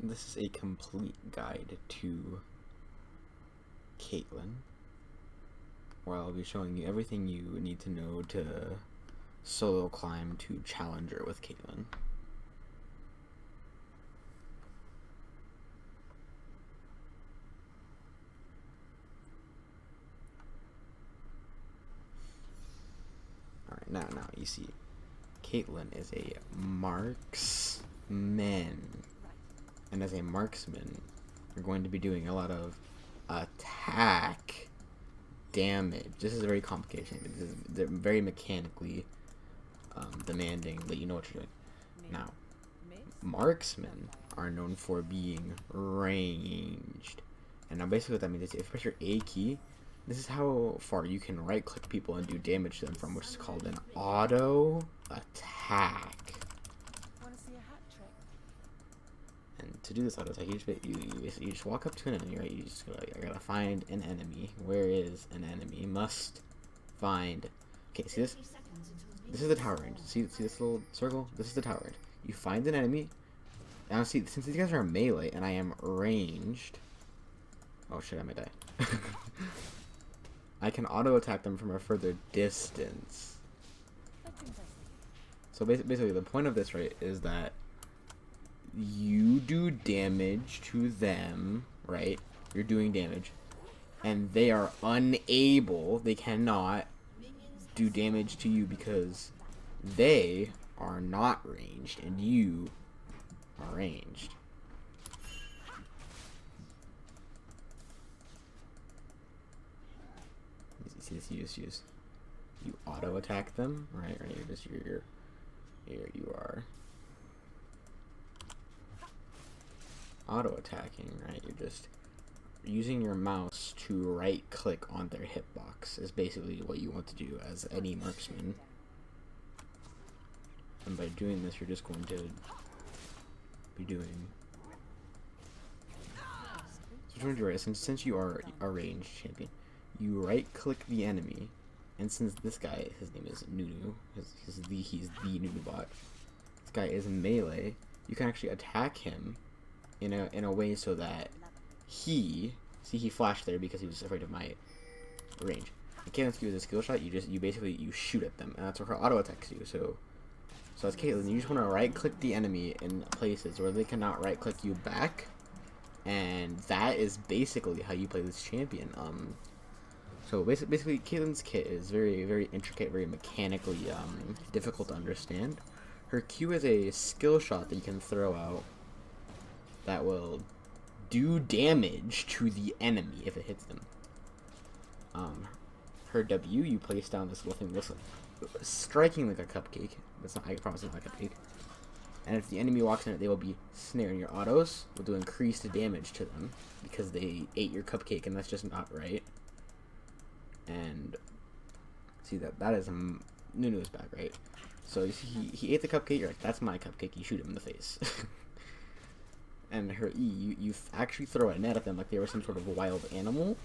This is a complete guide to Caitlyn, where I'll be showing you everything you need to know to solo climb to Challenger with Caitlyn. Alright, now you see Caitlyn is a marksman. And as a marksman, you're going to be doing a lot of attack damage. This is a very complicated. They're very mechanically demanding that you know what you're doing. Now, marksmen are known for being ranged. And now basically what that means is if you press your A key, this is how far you can right click people and do damage to them from, which is called an auto attack. And to do this auto attack, you just walk up to an enemy, right? You just gotta find an enemy. Where is an enemy? Must find. Okay, see this? This is the tower range. See this little circle? This is the tower range. You find an enemy. Now see, since these guys are melee and I am ranged. Oh shit, I might die. I can auto attack them from a further distance. So basically, the point of this, right, is that you do damage to them, right? You're doing damage, and they are unable, they cannot do damage to you because they are not ranged and you are ranged. See this, you auto attack them, right? Or you are auto attacking, right? You're just using your mouse to right click on their hitbox is basically what you want to do as any marksman. And by doing this, you're just going to be doing. So what you want to do, right? Since you are a ranged champion, you right click the enemy, and since this guy, his name is Nunu, he's the Nunu bot. This guy is melee. You can actually attack him in a way so that he flashed there because he was afraid of my range. And Caitlyn's Q is a skill shot. You basically shoot at them, and that's what her auto attacks do. So as Caitlyn, you just want to right click the enemy in places where they cannot right click you back, and that is basically how you play this champion. So basically, Caitlyn's kit is very, very intricate, very mechanically difficult to understand. Her Q is a skill shot that you can throw out that will do damage to the enemy if it hits them. Her W, you place down this little thing, this striking like a cupcake. That's not, I promise it's not a cupcake. And if the enemy walks in it, they will be snaring. Your autos will do increased damage to them because they ate your cupcake, and that's just not right. And see that is Nunu's back, right? So you see, he ate the cupcake. You're like, that's my cupcake. You shoot him in the face. And her E, you actually throw a net at them like they were some sort of wild animal.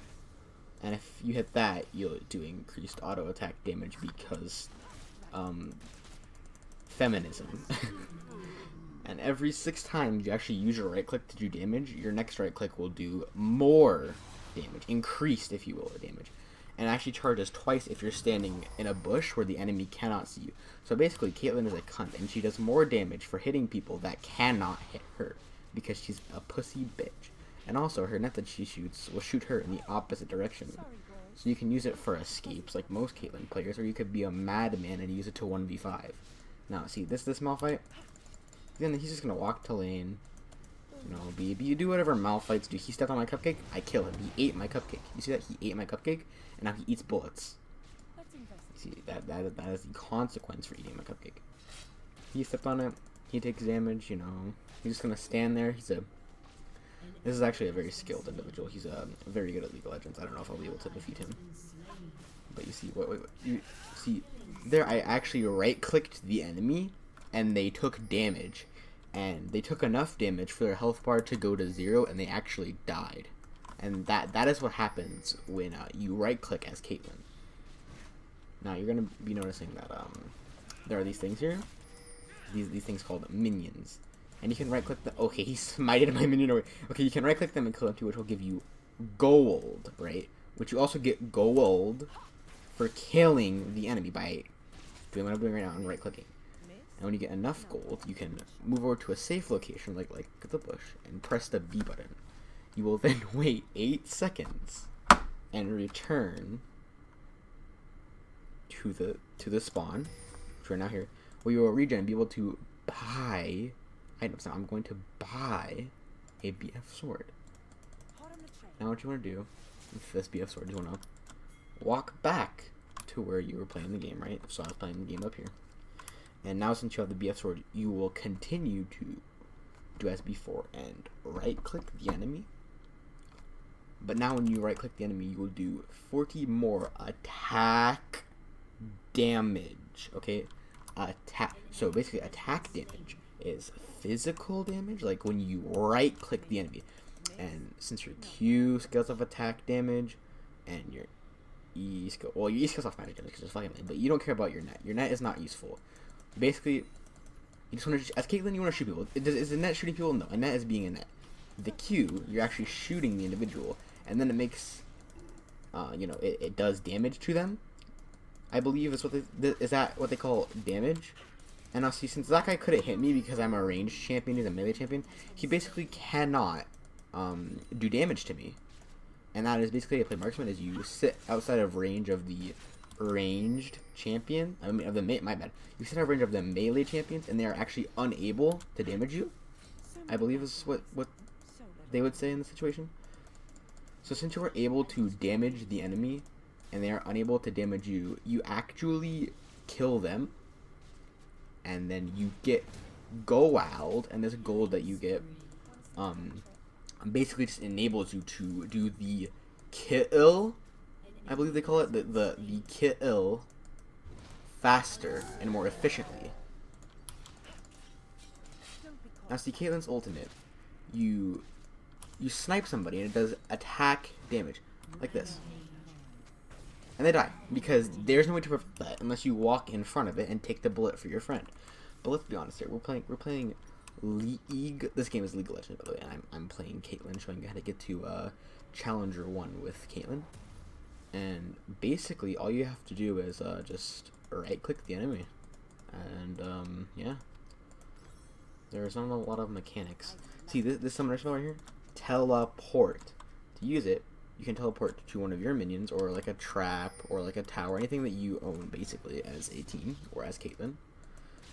And if you hit that, you'll do increased auto attack damage because feminism. And every 6 times you actually use your right click to do damage, your next right click will do more damage, increased, if you will, damage. And actually charges twice if you're standing in a bush where the enemy cannot see you. So basically, Caitlyn is a cunt, and she does more damage for hitting people that cannot hit her because she's a pussy bitch. And also, her net that she shoots will shoot her in the opposite direction. So you can use it for escapes, like most Caitlyn players, or you could be a madman and use it to 1v5. Now, see, this Malphite, then he's just gonna walk to lane. You know, you do whatever Malphites do. He stepped on my cupcake, I kill him. He ate my cupcake. You see that? He ate my cupcake, and now he eats bullets. You see, that is the consequence for eating my cupcake. He stepped on it, he takes damage, you know. He's just gonna stand there. This is actually a very skilled individual. He's very good at League of Legends. I don't know if I'll be able to defeat him. But you see, you see, there I actually right-clicked the enemy, and they took damage. And they took enough damage for their health bar to go to 0, and they actually died. And that is what happens when you right-click as Caitlyn. Now, you're going to be noticing that there are these things here. These things called minions. And you can right click the. Okay, he smited my minion away. Okay, you can right click them and kill them too, which will give you gold, right? Which you also get gold for killing the enemy by doing what I'm doing right now and right clicking. And when you get enough gold, you can move over to a safe location, like the bush, and press the B button. You will then wait 8 seconds and return to the spawn, which we're now here, where you will regen and be able to buy items. Now I'm going to buy a BF sword. Now what you want to do with this BF sword, you want to walk back to where you were playing the game, right? So I was playing the game up here. And now since you have the BF sword, you will continue to do as before and right click the enemy. But now when you right click the enemy, you will do 40 more attack damage, okay? Attack. So basically attack damage is physical damage, like when you right click the enemy. And since your Q scales off attack damage and your E skill, well, your E scales off magic damage because it's fucking lame, but you don't care about your net. Your net is not useful. Basically, you just want to, as Caitlyn, you want to shoot people. Is a net shooting people? No, a net is being a net. The Q, you're actually shooting the individual, and then it makes, it does damage to them. I believe is that what they call damage. And now see, since that guy couldn't hit me because I'm a ranged champion, he's a melee champion, he basically cannot do damage to me. And that is basically how you play marksman, is you sit outside of range of the ranged champion. I mean, my bad. You sit out of range of the melee champions, and they are actually unable to damage you. I believe is what they would say in the situation. So since you are able to damage the enemy, and they are unable to damage you, you actually kill them, and then you get gold, and this gold that you get, basically just enables you to do the kill. I believe they call it the kill faster and more efficiently. Now see, Caitlyn's ultimate, you snipe somebody and it does attack damage like this, and they die because there's no way to prevent that unless you walk in front of it and take the bullet for your friend. But let's be honest here, we're playing League. This game is League of Legends, by the way, and I'm playing Caitlyn, showing you how to get to Challenger 1 with Caitlyn. And basically, all you have to do is just right-click the enemy, and yeah, there's not a lot of mechanics. See this summoner spell right here, teleport. To use it, you can teleport to one of your minions, or like a trap, or like a tower, anything that you own basically as a team or as Caitlyn,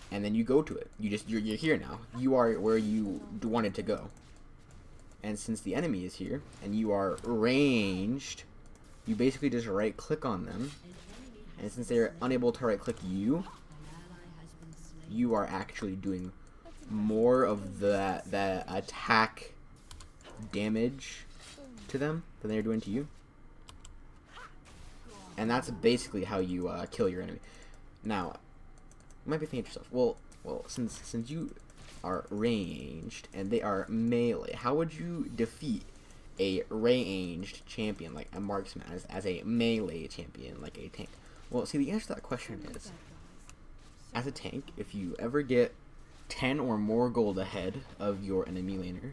and then you go to it. You're here now. You are where you wanted to go, and since the enemy is here and you are ranged, you basically just right click on them, and since they're unable to right click you, you are actually doing more of that attack damage to them than they're doing to you. And that's basically how you kill your enemy. Now, you might be thinking to yourself, well, since you are ranged and they are melee, how would you defeat a ranged champion like a marksman as a melee champion like a tank? Well, see, the answer to that question is, as a tank, if you ever get 10 or more gold ahead of your enemy laner,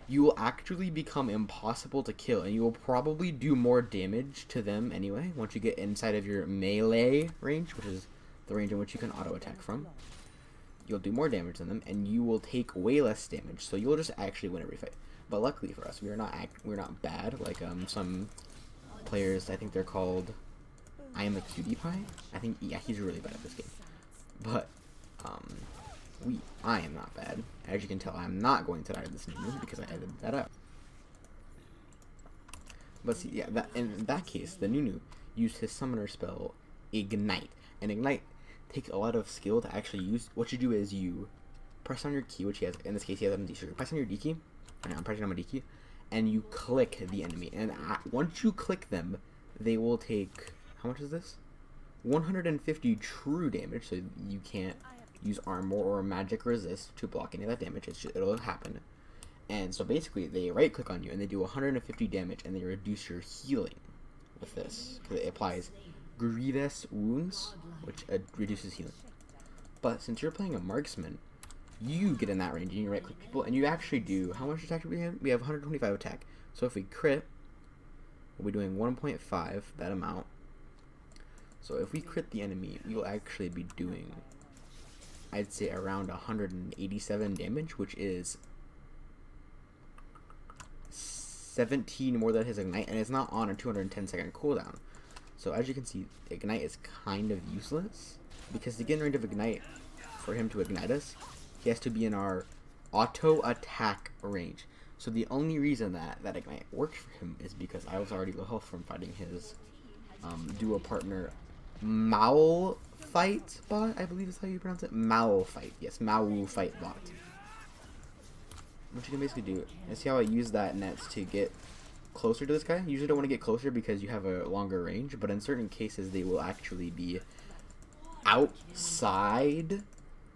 you will actually become impossible to kill, and you will probably do more damage to them anyway once you get inside of your melee range, which is the range in which you can auto attack from. You'll do more damage than them, and you will take way less damage, so you'll just actually win every fight. But luckily for us, we're not bad like some players. I think they're called I Am a Cutie Pie. I think, yeah, he's really bad at this game. But I am not bad. As you can tell, I'm not going to die to this menu because I edited that out. But see, yeah, in that case, the Nunu used his summoner spell Ignite, and Ignite takes a lot of skill to actually use. What you do is you press on your key, which he has. In this case, he has MD. So you press on your D key. Right now, I'm pressing on my D key, and you click the enemy. And once you click them, they will take, how much is this? 150 true damage. So you can't use armor or magic resist to block any of that damage. It'll happen. And so basically, they right click on you and they do 150 damage, and they reduce your healing with this because it applies grievous wounds, which reduces healing. But since you're playing a marksman, you get in that range and you right click people, and you actually do, how much attack do we have? We have 125 attack. So if we crit, we'll be doing 1.5, that amount. So if we crit the enemy, we will actually be doing, I'd say, around 187 damage, which is 17 more than his ignite, and it's not on a 210-second cooldown. So as you can see, ignite is kind of useless, because to get in range of ignite, for him to ignite us, he has to be in our auto attack range. So the only reason that ignite worked for him is because I was already low health from fighting his duo partner Malphite bot, I believe is how you pronounce it. Malphite, yes, Malphite bot. What you can basically do, and see how I use that nets to get closer to this guy. You usually don't want to get closer because you have a longer range, but in certain cases they will actually be outside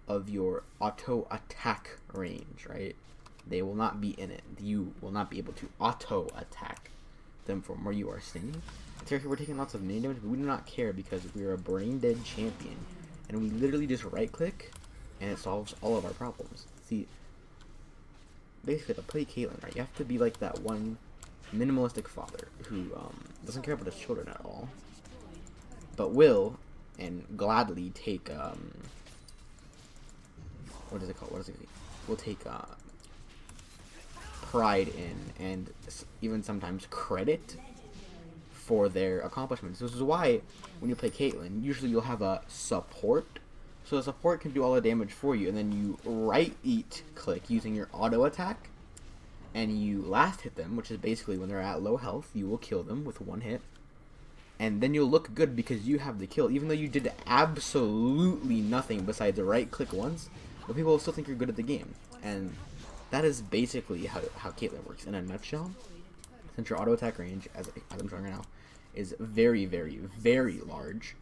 of your auto attack range, right? They will not be in it. You will not be able to auto attack them from where you are standing. So we're taking lots of mini damage, but we do not care because we're a brain dead champion, and we literally just right click and it solves all of our problems. See, basically to play Caitlyn, right, you have to be like that one minimalistic father who doesn't care about his children at all, but will and gladly take what is it called? Will take pride in, and even sometimes credit for their accomplishments. This is why when you play Caitlyn, usually you'll have a support. So the support can do all the damage for you, and then you right click using your auto attack, and you last hit them, which is basically when they're at low health, you will kill them with one hit. And then you'll look good because you have the kill, even though you did absolutely nothing besides right click once, but people will still think you're good at the game. And that is basically how Caitlyn works in a nutshell. Since your auto attack range, as I'm showing right now, is very, very, very large,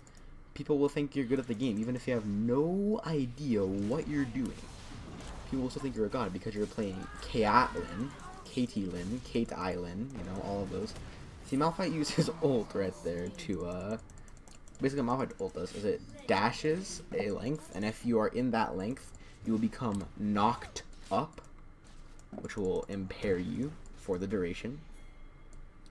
people will think you're good at the game, even if you have no idea what you're doing. People will still think you're a god because you're playing Caitlyn, Caitlyn, you know, all of those. See, Malphite uses ult right there to, basically Malphite ult does is it dashes a length, and if you are in that length, you will become knocked up, which will impair you for the duration.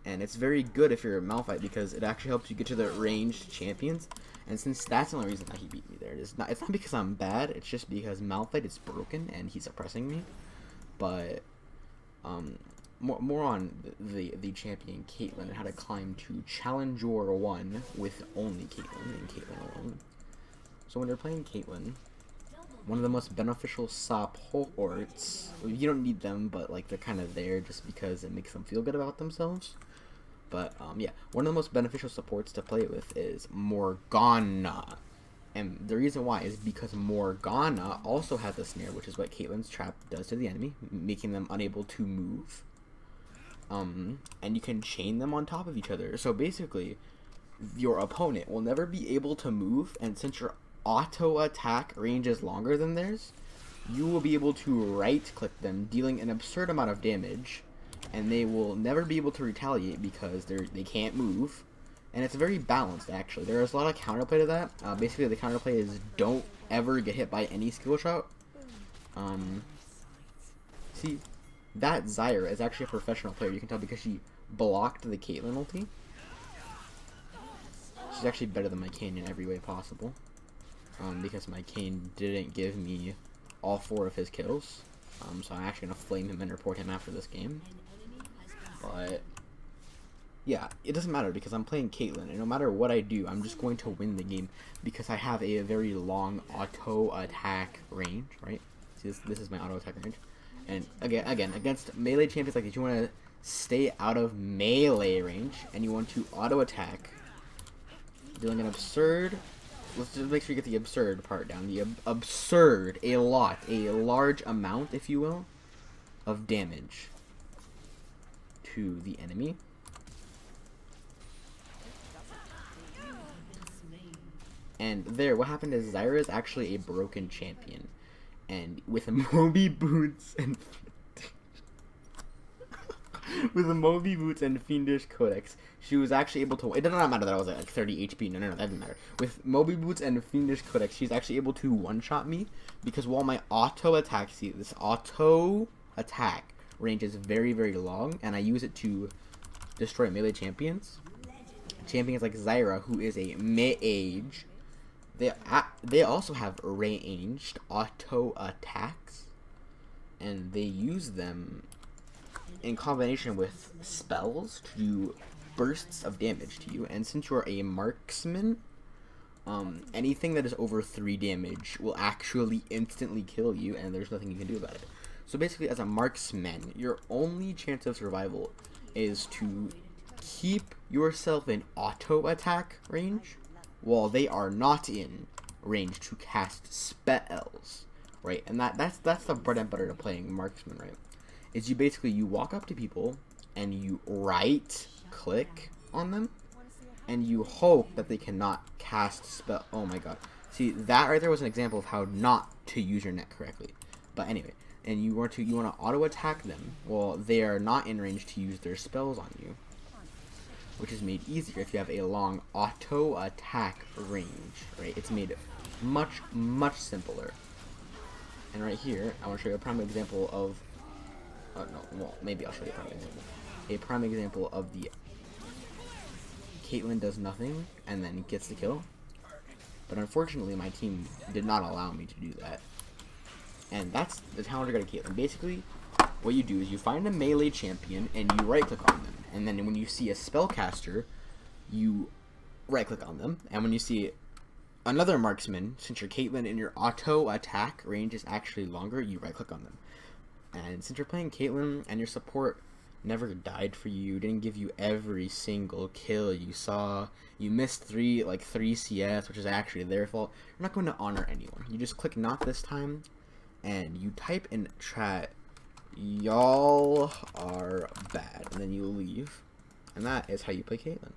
And it's very good if you're a Malphite because it actually helps you get to the ranged champions. And since that's the only reason that he beat me there, it's not because I'm bad, it's just because Malphite is broken and he's oppressing me. But more on the champion Caitlyn and how to climb to challenjour 1 with only Caitlyn and Caitlyn alone. So when you're playing Caitlyn, one of the most beneficial supports, you don't need them, but like they're kind of there just because it makes them feel good about themselves. But yeah, one of the most beneficial supports to play with is Morgana. And the reason why is because Morgana also has a snare, which is what Caitlyn's trap does to the enemy, making them unable to move. And you can chain them on top of each other. So basically, your opponent will never be able to move, and since your auto attack range is longer than theirs, you will be able to right click them, dealing an absurd amount of damage, and they will never be able to retaliate because they can't move. And it's very balanced, actually. There's a lot of counterplay to that. Basically, the counterplay is don't ever get hit by any skill shot. See, that Zyra is actually a professional player. You can tell because she blocked the Caitlyn ulti. She's actually better than my Kayn in every way possible. Because my Kayn didn't give me all 4 of his kills. So I'm actually going to flame him and report him after this game. But yeah, it doesn't matter because I'm playing Caitlyn, and no matter what I do, I'm just going to win the game because I have a very long auto attack range, right? See, this is my auto attack range. And again, against melee champions like this, you want to stay out of melee range, and you want to auto attack, dealing an absurd. Let's just make sure you get the absurd part down. The absurd, a large amount, if you will, of damage to the enemy. And there, what happened is Zyra is actually a broken champion. And with Moby boots and With the Moby Boots and Fiendish Codex, she was actually able to. It does not matter that I was at like 30 HP. No, that doesn't matter. With Moby Boots and Fiendish Codex, she's actually able to one-shot me because while my auto attack, see, this auto attack range is very, very long, and I use it to destroy melee champions. Champions like Zyra, who is a mage. They also have ranged auto attacks, and they use them in combination with spells to do bursts of damage to you. And since you're a marksman, anything that is over 3 damage will actually instantly kill you, and there's nothing you can do about it. So basically, as a marksman, your only chance of survival is to keep yourself in auto attack range while they are not in range to cast spells, right? And that's the bread and butter to playing marksman, right? Is you walk up to people and you right click on them and you hope that they cannot cast spell. Oh my god. See, that right there was an example of how not to use your net correctly. But anyway, and you want to auto attack them while they are not in range to use their spells on you, which is made easier if you have a long auto attack range, right? It's made much, much simpler. And right here, I want to show you a prime example of, maybe I'll show you a prime example. A prime example of the Caitlyn does nothing and then gets the kill. But unfortunately, my team did not allow me to do that. And that's the challenger got to Caitlyn. Basically, what you do is you find a melee champion and you right click on them. And then when you see a spellcaster, you right click on them. And when you see another marksman, since you're Caitlyn and your auto attack range is actually longer, you right click on them. And since you're playing Caitlyn and your support never died for you, didn't give you every single kill you saw, you missed 3 CS, which is actually their fault, you're not going to honor anyone. You just click not this time and you type in chat, y'all are bad, and then you leave. And that is how you play Caitlyn.